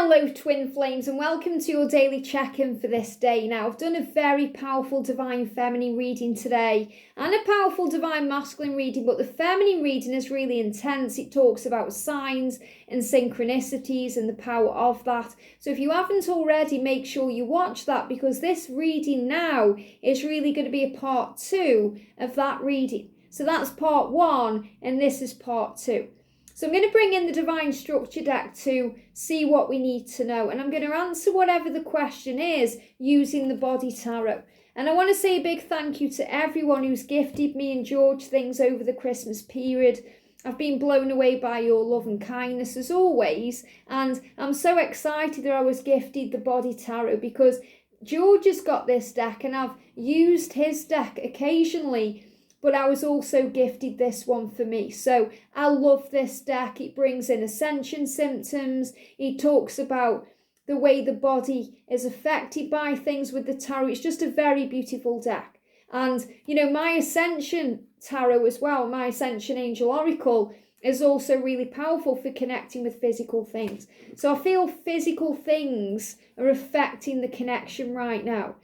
Hello twin flames and welcome to your daily check-in for this day. Now I've done a very powerful divine feminine reading today and a powerful divine masculine reading, but the feminine reading is really intense. It talks about signs and synchronicities and the power of that. So if you haven't already, make sure you watch that, because this reading now is really going to be a part 2 of that reading. So that's part 1 and this is part 2. So I'm going to bring in the Divine Structure deck to see what we need to know. And I'm going to answer whatever the question is using the Body Tarot. And I want to say a big thank you to everyone who's gifted me and George things over the Christmas period. I've been blown away by your love and kindness as always. And I'm so excited that I was gifted the Body Tarot, because George has got this deck and I've used his deck occasionally, but I was also gifted this one for me. So I love this deck. It brings in ascension symptoms. It talks about the way the body is affected by things with the tarot. It's just a very beautiful deck. And, you know, my Ascension Tarot as well, my Ascension Angel Oracle, is also really powerful for connecting with physical things. So I feel physical things are affecting the connection right now.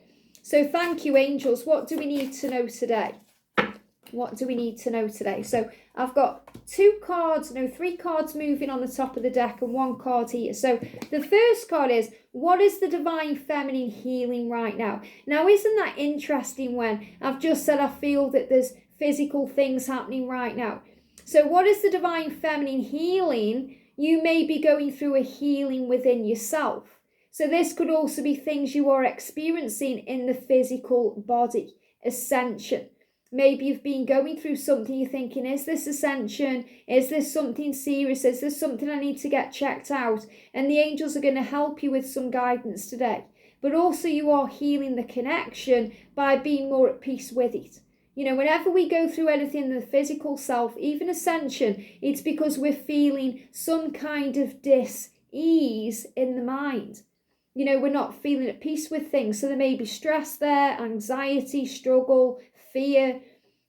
So thank you, angels. What do we need to know today? What do we need to know today? So I've got 3 cards moving on the top of the deck and 1 card here. So the first card is, what is the divine feminine healing right now? Now, isn't that interesting when I've just said I feel that there's physical things happening right now? So what is the divine feminine healing? You may be going through a healing within yourself. So this could also be things you are experiencing in the physical body, ascension. Maybe you've been going through something, you're thinking, is this ascension? Is this something serious? Is this something I need to get checked out? And the angels are going to help you with some guidance today. But also you are healing the connection by being more at peace with it. You know, whenever we go through anything in the physical self, even ascension, it's because we're feeling some kind of dis-ease in the mind. You know, we're not feeling at peace with things. So there may be stress there, anxiety, struggle, fear,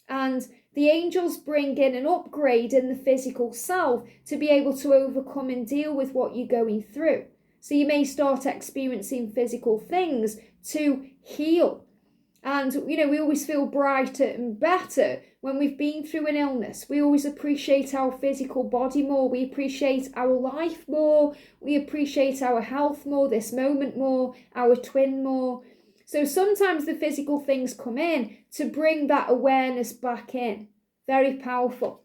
and the angels bring in an upgrade in the physical self to be able to overcome and deal with what you're going through. So you may start experiencing physical things to heal. And, you know, we always feel brighter and better when we've been through an illness. We always appreciate our physical body more. We appreciate our life more. We appreciate our health more, this moment more, our twin more. So sometimes the physical things come in to bring that awareness back in. Very powerful.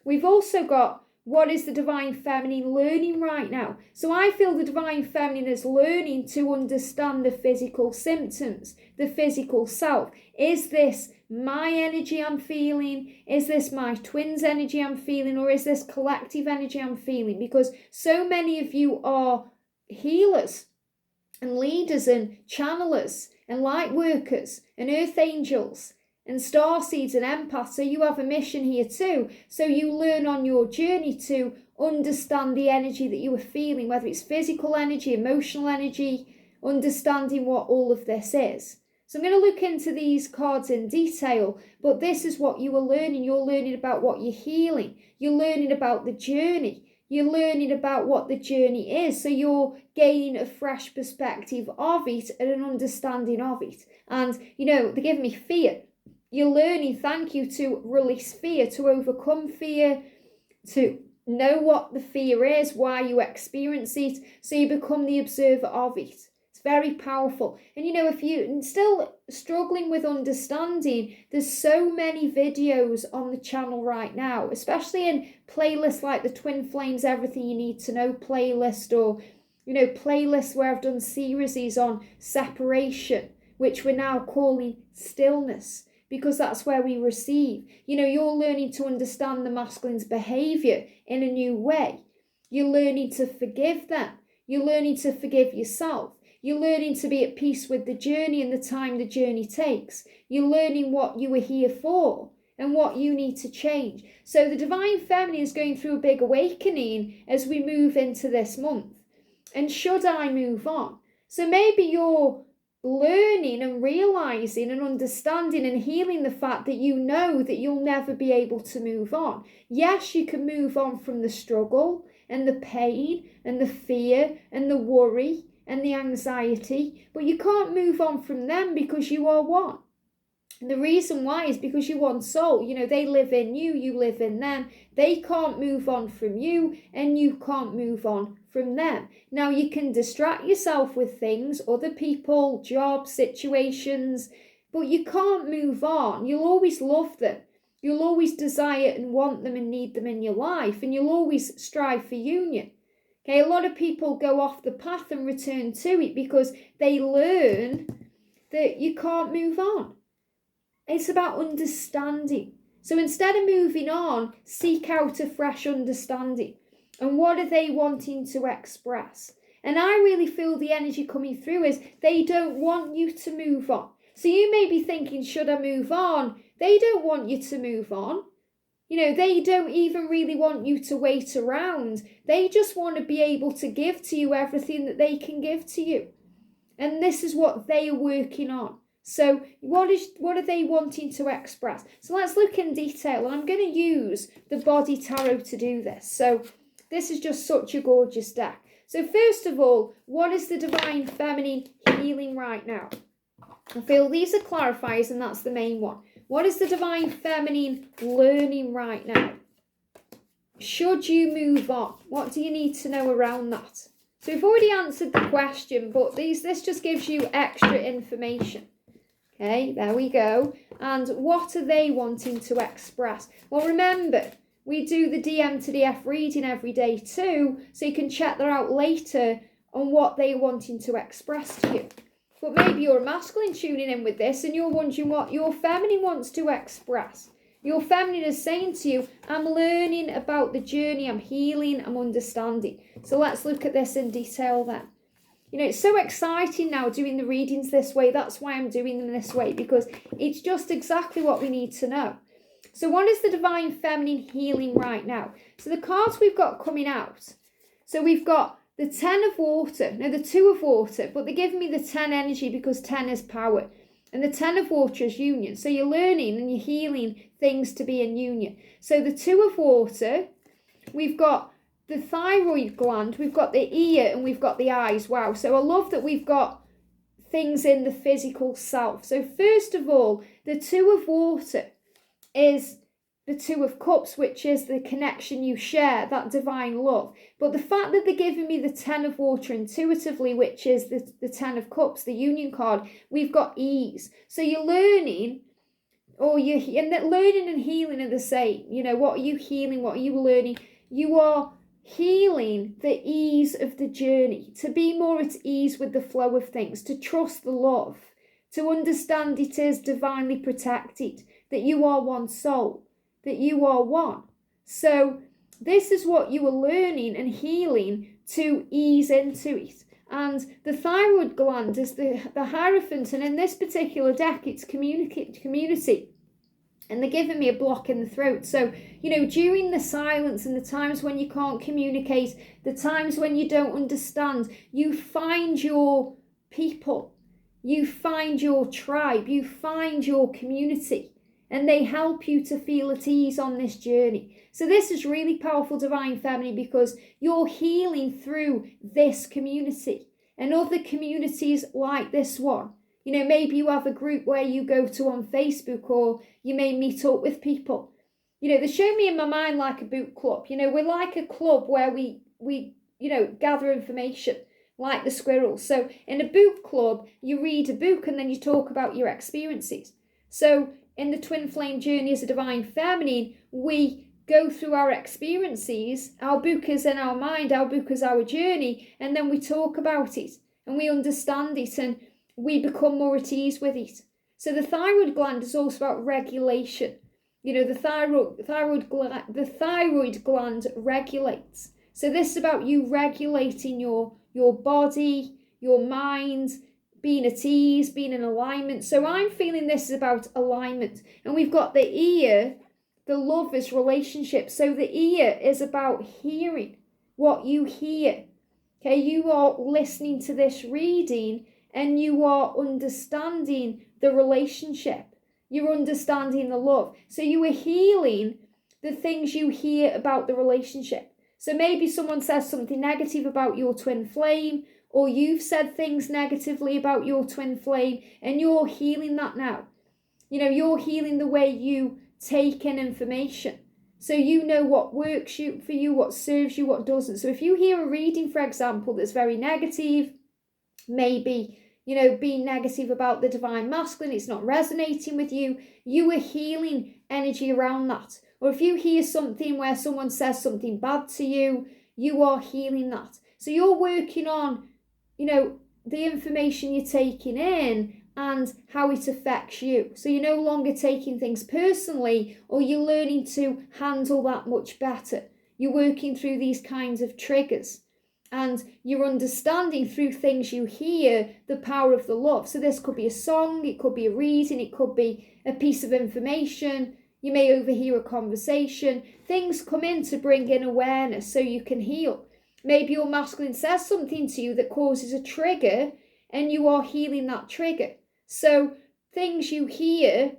We've also got, what is the divine feminine learning right now? So I feel the divine feminine is learning to understand the physical symptoms, the physical self. Is this my energy I'm feeling? Is this my twin's energy I'm feeling? Or is this collective energy I'm feeling? Because so many of you are healers and leaders and channelers and light workers and earth angels and starseeds and empaths. So you have a mission here too. So you learn on your journey to understand the energy that you are feeling, whether it's physical energy, emotional energy, understanding what all of this is. So I'm going to look into these cards in detail, but this is what you are learning. You're learning about what you're healing. You're learning about the journey. You're learning about what the journey is. So you're gaining a fresh perspective of it and an understanding of it. And, you know, they give me fear. You're learning, thank you, to release fear, to overcome fear, to know what the fear is, why you experience it, so you become the observer of it. It's very powerful. And, you know, if you're still struggling with understanding, there's so many videos on the channel right now, especially in playlists like the Twin Flames Everything You Need to Know playlist, or, you know, playlists where I've done series on separation, which we're now calling stillness, because that's where we receive. You know, you're learning to understand the masculine's behaviour in a new way. You're learning to forgive them. You're learning to forgive yourself. You're learning to be at peace with the journey and the time the journey takes. You're learning what you were here for and what you need to change. So the divine feminine is going through a big awakening as we move into this month. And should I move on? So maybe you're learning and realizing and understanding and healing the fact that you know that you'll never be able to move on. Yes, you can move on from the struggle and the pain and the fear and the worry and the anxiety, but you can't move on from them because you are one. And the reason why is because you're one soul. They live in you, you live in them. They can't move on from you, and you can't move on from them. Now, you can distract yourself with things, other people, jobs, situations, but you can't move on. You'll always love them. You'll always desire and want them and need them in your life, and you'll always strive for union. Okay, a lot of people go off the path and return to it because they learn that you can't move on. It's about understanding. So instead of moving on, seek out a fresh understanding. And what are they wanting to express? And I really feel the energy coming through is they don't want you to move on. So you may be thinking, should I move on? They don't want you to move on. They don't even really want you to wait around. They just want to be able to give to you everything that they can give to you. And this is what they are working on. So what are they wanting to express? So let's look in detail. And I'm going to use the body tarot to do this. So this is just such a gorgeous deck. So first of all, what is the divine feminine healing right now? I feel these are clarifiers, and that's the main one. What is the divine feminine learning right now? Should you move on? What do you need to know around that? So we've already answered the question, but this just gives you extra information. Okay, there we go. And what are they wanting to express? Well, remember, we do the DM to DF reading every day too, so you can check that out later on what they're wanting to express to you. But maybe you're a masculine tuning in with this and you're wondering what your feminine wants to express. Your feminine is saying to you, I'm learning about the journey, I'm healing, I'm understanding. So let's look at this in detail then. It's so exciting now doing the readings this way. That's why I'm doing them this way, because it's just exactly what we need to know. So what is the divine feminine healing right now? So the cards we've got coming out. So we've got the 10 of water. No, the 2 of water, but they're giving me the 10 energy because 10 is power. And the 10 of water is union. So you're learning and you're healing things to be in union. So the 2 of water, we've got the thyroid gland, we've got the ear, and we've got the eyes. Wow. So I love that we've got things in the physical self. So first of all, the 2 of water is the 2 of cups, which is the connection you share, that divine love. But the fact that they're giving me the 10 of water intuitively, which is the 10 of cups, the union card, we've got ease. So you're learning, and that learning and healing are the same. What are you healing? What are you learning? You are healing the ease of the journey, to be more at ease with the flow of things, to trust the love, to understand it is divinely protected, that you are one soul, that you are one. So this is what you are learning and healing to ease into it. And the thyroid gland is the Hierophant, and in this particular deck, it's community. And they're giving me a block in the throat. So, during the silence and the times when you can't communicate, the times when you don't understand, you find your people, you find your tribe, you find your community, and they help you to feel at ease on this journey. So this is really powerful, divine feminine, because you're healing through this community and other communities like this one. Maybe you have a group where you go to on Facebook, or you may meet up with people. They show me in my mind like a book club. We're like a club where we gather information like the squirrels. So in a book club, you read a book and then you talk about your experiences. So in the Twin Flame Journey as a Divine Feminine, we go through our experiences. Our book is in our mind, our book is our journey, and then we talk about it and we understand it and we become more at ease with it. So the thyroid gland is also about regulation. The thyroid gland regulates. So this is about you regulating your body, your mind, being at ease, being in alignment. So I'm feeling this is about alignment. And we've got the ear, the lovers relationship. So the ear is about hearing what you hear. Okay, you are listening to this reading and you are understanding the relationship. You're understanding the love. So you are healing the things you hear about the relationship. So maybe someone says something negative about your twin flame, or you've said things negatively about your twin flame, and you're healing that now. You're healing the way you take in information. So you know what works for you, what serves you, what doesn't. So if you hear a reading, for example, that's very negative, maybe, being negative about the divine masculine, it's not resonating with you, you are healing energy around that. Or if you hear something where someone says something bad to you, you are healing that. So you're working on, the information you're taking in and how it affects you. So you're no longer taking things personally, or you're learning to handle that much better. You're working through these kinds of triggers, and you're understanding through things you hear the power of the love. So this could be a song, it could be a reading, it could be a piece of information. You may overhear a conversation. Things come in to bring in awareness so you can heal. Maybe your masculine says something to you that causes a trigger, and you are healing that trigger. So things you hear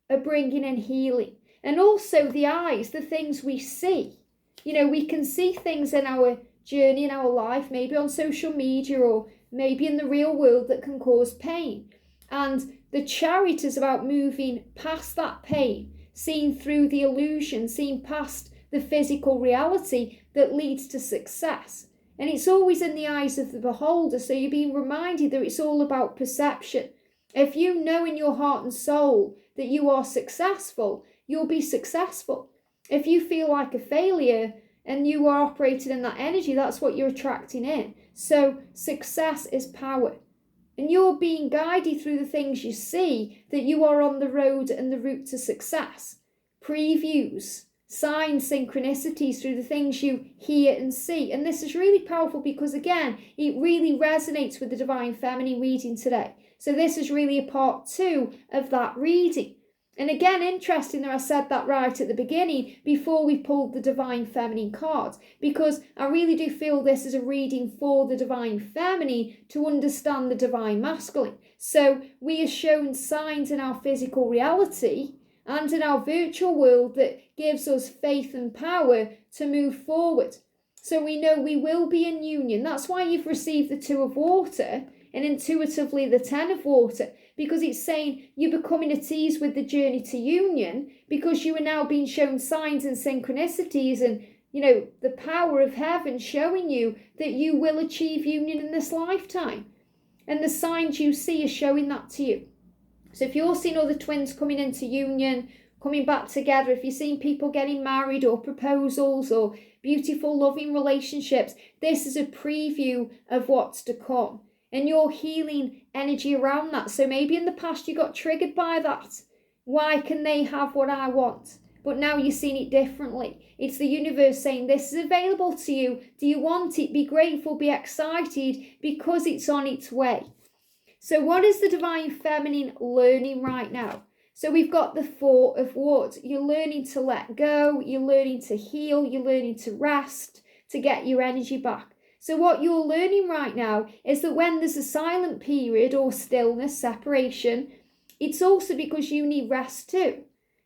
are bringing in healing. And also the eyes, the things we see. We can see things in our journey, in our life, maybe on social media or maybe in the real world, that can cause pain. And the Chariot is about moving past that pain, seeing through the illusion, seeing past the physical reality that leads to success. And it's always in the eyes of the beholder. So you're being reminded that it's all about perception. If you know in your heart and soul that you are successful, you'll be successful. If you feel like a failure and you are operating in that energy, that's what you're attracting in. So success is power. And you're being guided through the things you see, that you are on the road and the route to success. Previews, signs, synchronicities through the things you hear and see. And this is really powerful because, again, it really resonates with the Divine Feminine reading today. So this is really a part 2 of that reading. And again, interesting that I said that right at the beginning before we pulled the Divine Feminine cards, because I really do feel this is a reading for the Divine Feminine to understand the Divine Masculine. So we are shown signs in our physical reality and in our virtual world that gives us faith and power to move forward. So we know we will be in union. That's why you've received the 2 of water and intuitively the 10 of water, because it's saying you're becoming at ease with the journey to union, because you are now being shown signs and synchronicities and, the power of heaven showing you that you will achieve union in this lifetime. And the signs you see are showing that to you. So if you're seeing other twins coming into union, coming back together, if you're seeing people getting married or proposals or beautiful loving relationships, this is a preview of what's to come. And you're healing energy around that. So maybe in the past you got triggered by that. Why can they have what I want? But now you're seeing it differently. It's the universe saying this is available to you. Do you want it? Be grateful, be excited, because it's on its way. So what is the Divine Feminine learning right now? So we've got the 4 of Wands. You're learning to let go. You're learning to heal. You're learning to rest, to get your energy back. So what you're learning right now is that when there's a silent period or stillness, separation, it's also because you need rest too.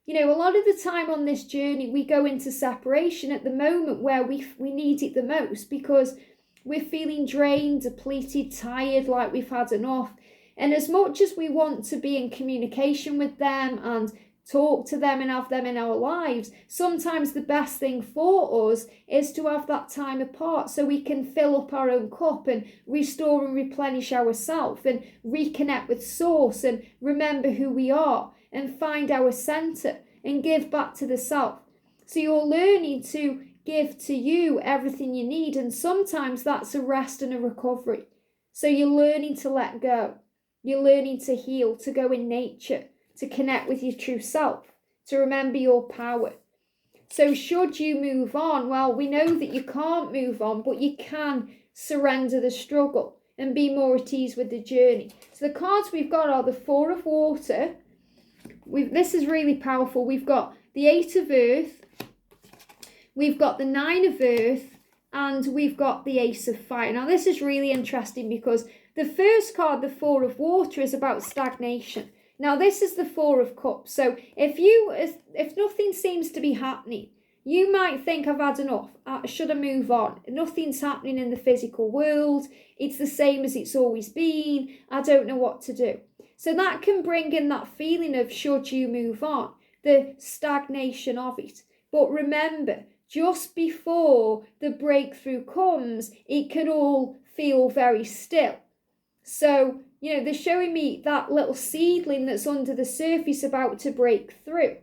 A lot of the time on this journey, we go into separation at the moment where we need it the most, because we're feeling drained, depleted, tired, like we've had enough. And as much as we want to be in communication with them and talk to them and have them in our lives, sometimes the best thing for us is to have that time apart so we can fill up our own cup and restore and replenish ourselves and reconnect with source and remember who we are and find our center and give back to the self. So you're learning to give to you everything you need, and sometimes that's a rest and a recovery. So you're learning to let go. You're learning to heal, to go in nature, to connect with your true self, to remember your power. So should you move on? Well, we know that you can't move on, but you can surrender the struggle and be more at ease with the journey. So the cards we've got are the 4 of Water. This is really powerful. We've got the 8 of Earth. We've got the 9 of Earth. And we've got the Ace of Fire. Now, this is really interesting because the first card, the 4 of Water, is about stagnation. Now, this is the 4 of Cups. So if nothing seems to be happening, You might think, I've had enough. Should I move on? Nothing's happening in the physical world. It's the same as it's always been. I don't know what to do. So that can bring in that feeling of should you move on, the stagnation of it. But remember, just before the breakthrough comes, it can all feel very still. So, they're showing me that little seedling that's under the surface about to break through.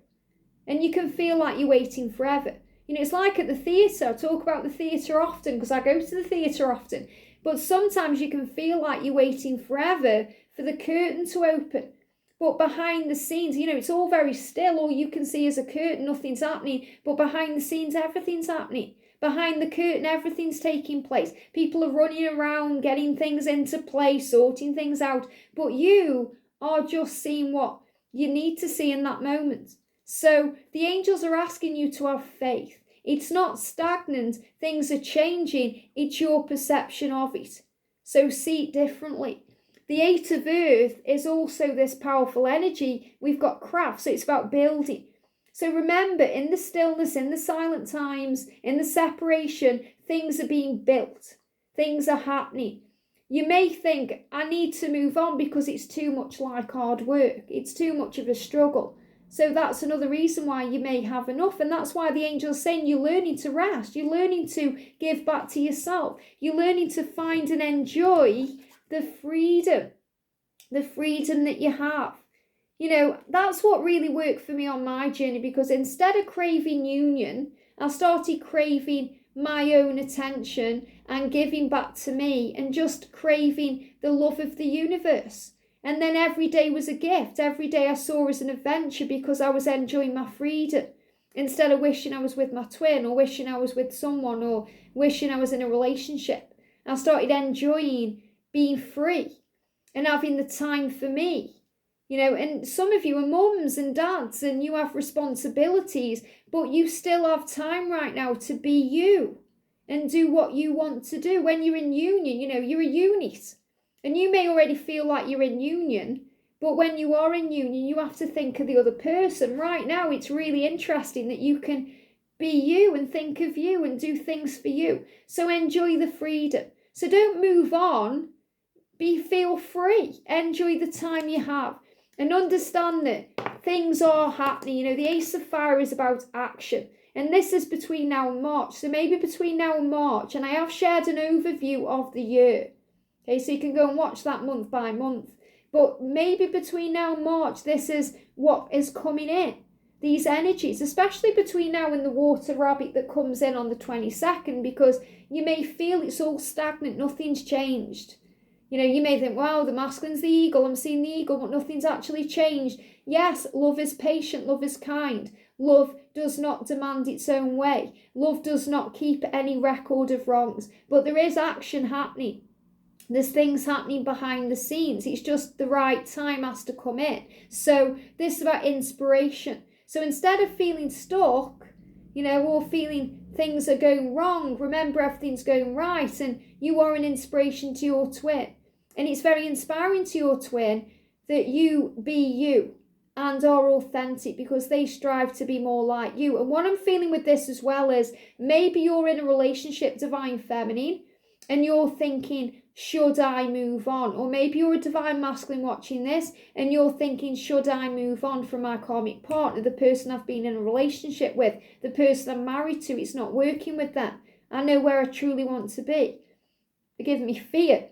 And you can feel like you're waiting forever. It's like at the theatre. I talk about the theatre often because I go to the theatre often. But sometimes you can feel like you're waiting forever for the curtain to open. But behind the scenes, it's all very still. All you can see is a curtain, nothing's happening. But behind the scenes, everything's happening. Behind the curtain, everything's taking place. People are running around, getting things into place, sorting things out. But you are just seeing what you need to see in that moment. So the angels are asking you to have faith. It's not stagnant. Things are changing. It's your perception of it. So see it differently. The 8 of Earth is also this powerful energy. We've got craft, so it's about building. So remember, in the stillness, in the silent times, in the separation, things are being built. Things are happening. You may think, I need to move on because it's too much like hard work. It's too much of a struggle. So that's another reason why you may have enough. And that's why the angel's saying you're learning to rest. You're learning to give back to yourself. You're learning to find and enjoy the freedom that you have. That's what really worked for me on my journey, because instead of craving union, I started craving my own attention and giving back to me and just craving the love of the universe. And then every day was a gift. Every day I saw as an adventure because I was enjoying my freedom. Instead of wishing I was with my twin or wishing I was with someone or wishing I was in a relationship, I started enjoying being free and having the time for me. And some of you are mums and dads and you have responsibilities, but you still have time right now to be you and do what you want to do. When you're in union, you're a unit. And you may already feel like you're in union, but when you are in union, you have to think of the other person. Right now, it's really interesting that you can be you and think of you and do things for you. So enjoy the freedom. So don't move on. Feel free. Enjoy the time you have. And understand that things are happening. The Ace of Fire is about action. And this is between now and March. So maybe between now and March. And I have shared an overview of the year. Okay, so you can go and watch that month by month. But maybe between now and March, this is what is coming in. These energies, especially between now and the water rabbit that comes in on the 22nd, because you may feel it's all stagnant, nothing's changed. You may think, wow, the masculine's the eagle, I'm seeing the eagle, but nothing's actually changed. Yes, love is patient, love is kind. Love does not demand its own way. Love does not keep any record of wrongs. But there is action happening. There's things happening behind the scenes. It's just the right time has to come in. So this is about inspiration. So instead of feeling stuck, or feeling things are going wrong, remember everything's going right, and you are an inspiration to your twin. And it's very inspiring to your twin that you be you and are authentic, because they strive to be more like you. And what I'm feeling with this as well is maybe you're in a relationship, divine feminine, and you're thinking, should I move on? Or maybe you're a divine masculine watching this and you're thinking, should I move on from my karmic partner, the person I've been in a relationship with, the person I'm married to? It's not working with them. I know where I truly want to be. They're giving me fear.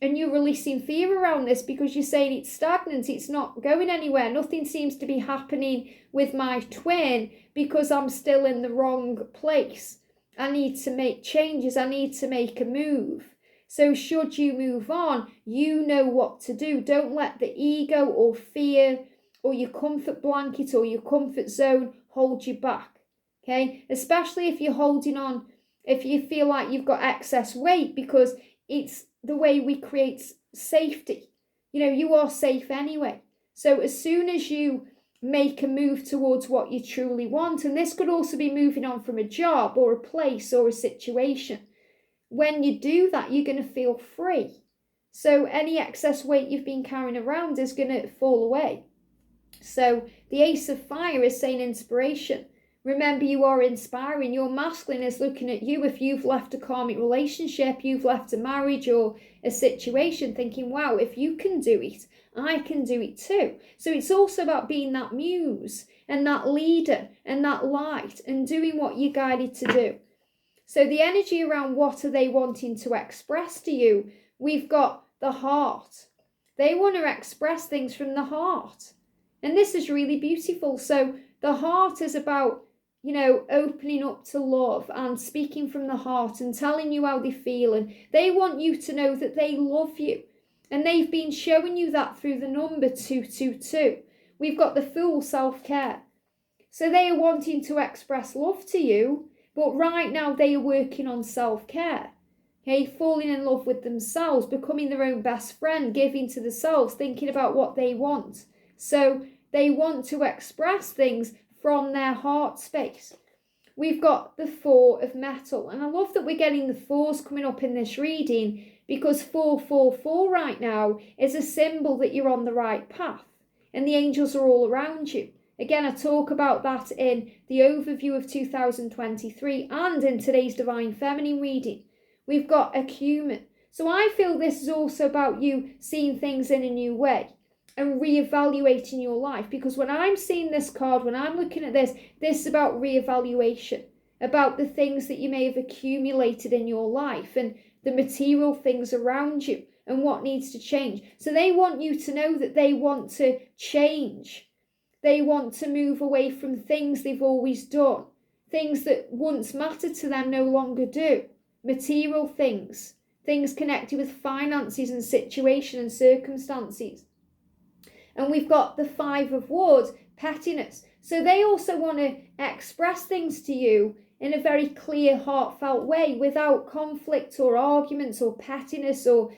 And you're releasing fear around this because you're saying it's stagnant, it's not going anywhere. Nothing seems to be happening with my twin because I'm still in the wrong place. I need to make changes. I need to make a move. So should you move on, you know what to do. Don't let the ego or fear or your comfort blanket or your comfort zone hold you back. Okay? Especially if you're holding on, if you feel like you've got excess weight, because it's the way we create safety. You are safe anyway. So as soon as you make a move towards what you truly want, and this could also be moving on from a job or a place or a situation, when you do that, you're going to feel free. So any excess weight you've been carrying around is going to fall away. So the Ace of Fire is saying inspiration. Remember, you are inspiring. Your masculine is looking at you if you've left a karmic relationship, you've left a marriage or a situation, thinking, wow, if you can do it, I can do it too. So it's also about being that muse and that leader and that light and doing what you're guided to do. So the energy around what are they wanting to express to you, we've got the heart. They want to express things from the heart. And this is really beautiful. So the heart is about, opening up to love and speaking from the heart and telling you how they feel. And they want you to know that they love you. And they've been showing you that through the number 222. We've got the Fool, self-care. So they are wanting to express love to you, but right now they are working on self-care. Okay, falling in love with themselves, becoming their own best friend, giving to themselves, thinking about what they want. So they want to express things from their heart space. We've got the 4 of metal. And I love that we're getting the 4s coming up in this reading, because 444 right now is a symbol that you're on the right path. And the angels are all around you. Again, I talk about that in the overview of 2023 and in today's Divine Feminine reading. We've got acumen. So I feel this is also about you seeing things in a new way and reevaluating your life. Because when I'm seeing this card, when I'm looking at this is about reevaluation, about the things that you may have accumulated in your life and the material things around you and what needs to change. So they want you to know that they want to change. They want to move away from things they've always done. Things that once mattered to them no longer do. Material things. Things connected with finances and situation and circumstances. And we've got the 5 of Wands, pettiness. So they also want to express things to you in a very clear, heartfelt way without conflict or arguments or pettiness or,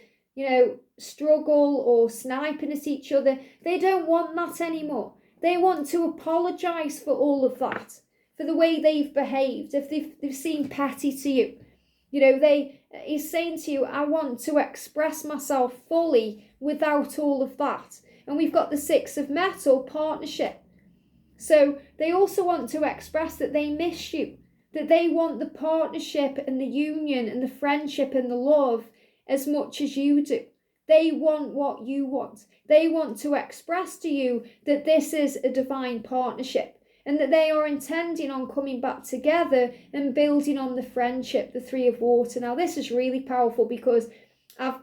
struggle or sniping at each other. They don't want that anymore. They want to apologise for all of that, for the way they've behaved, if they've seemed petty to you. He's saying to you, I want to express myself fully without all of that. And we've got the 6 of metal, partnership. So they also want to express that they miss you, that they want the partnership and the union and the friendship and the love as much as you do. They want what you want. They want to express to you that this is a divine partnership and that they are intending on coming back together and building on the friendship, the 3 of water. Now, this is really powerful because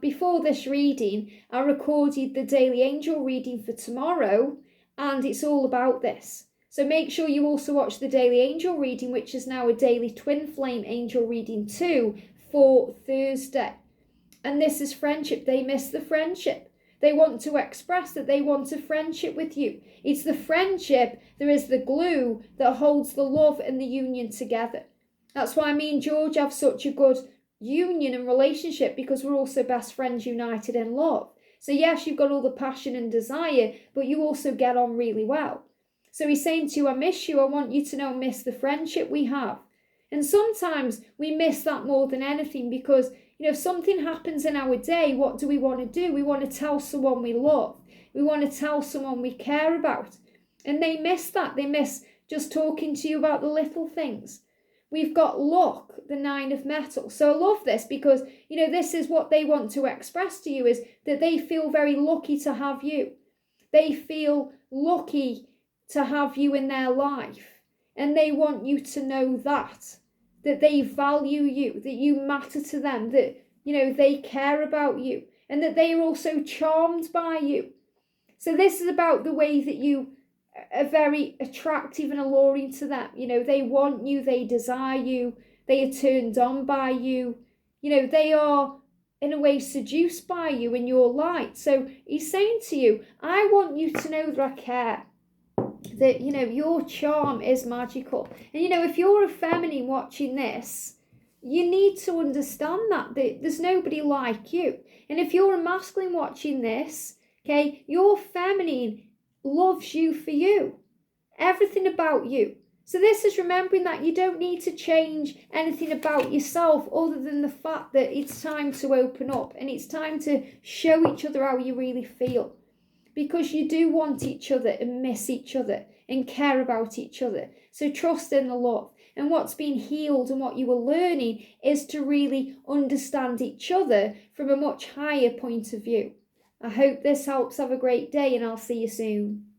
before this reading, I recorded the daily angel reading for tomorrow, and it's all about this. So make sure you also watch the daily angel reading, which is now a daily twin flame angel reading too, for Thursday. And this is friendship. They miss the friendship. They want to express that they want a friendship with you. It's the friendship, there is the glue that holds the love and the union together. That's why me and George have such a good union and relationship, because we're also best friends united in love. So yes, you've got all the passion and desire, but you also get on really well. So he's saying to you, I miss you. I want you to know I miss the friendship we have. And sometimes we miss that more than anything because, if something happens in our day, what do? We want to tell someone we love. We want to tell someone we care about. And they miss that. They miss just talking to you about the little things. We've got luck, the 9 of metal. So I love this because, this is what they want to express to you, is that they feel very lucky to have you. They feel lucky to have you in their life. And they want you to know that they value you, that you matter to them, that, they care about you, and that they are also charmed by you. So this is about the way that you are very attractive and alluring to them. They want you, they desire you, they are turned on by you. They are, in a way, seduced by you and your light. So he's saying to you, I want you to know that I care. That, your charm is magical. And, if you're a feminine watching this, you need to understand that there's nobody like you. And if you're a masculine watching this, okay, your feminine loves you for you. Everything about you. So this is remembering that you don't need to change anything about yourself other than the fact that it's time to open up and it's time to show each other how you really feel. because you do want each other and miss each other and care about each other. So trust in the love. And what's been healed and what you are learning is to really understand each other from a much higher point of view. I hope this helps. Have a great day, and I'll see you soon.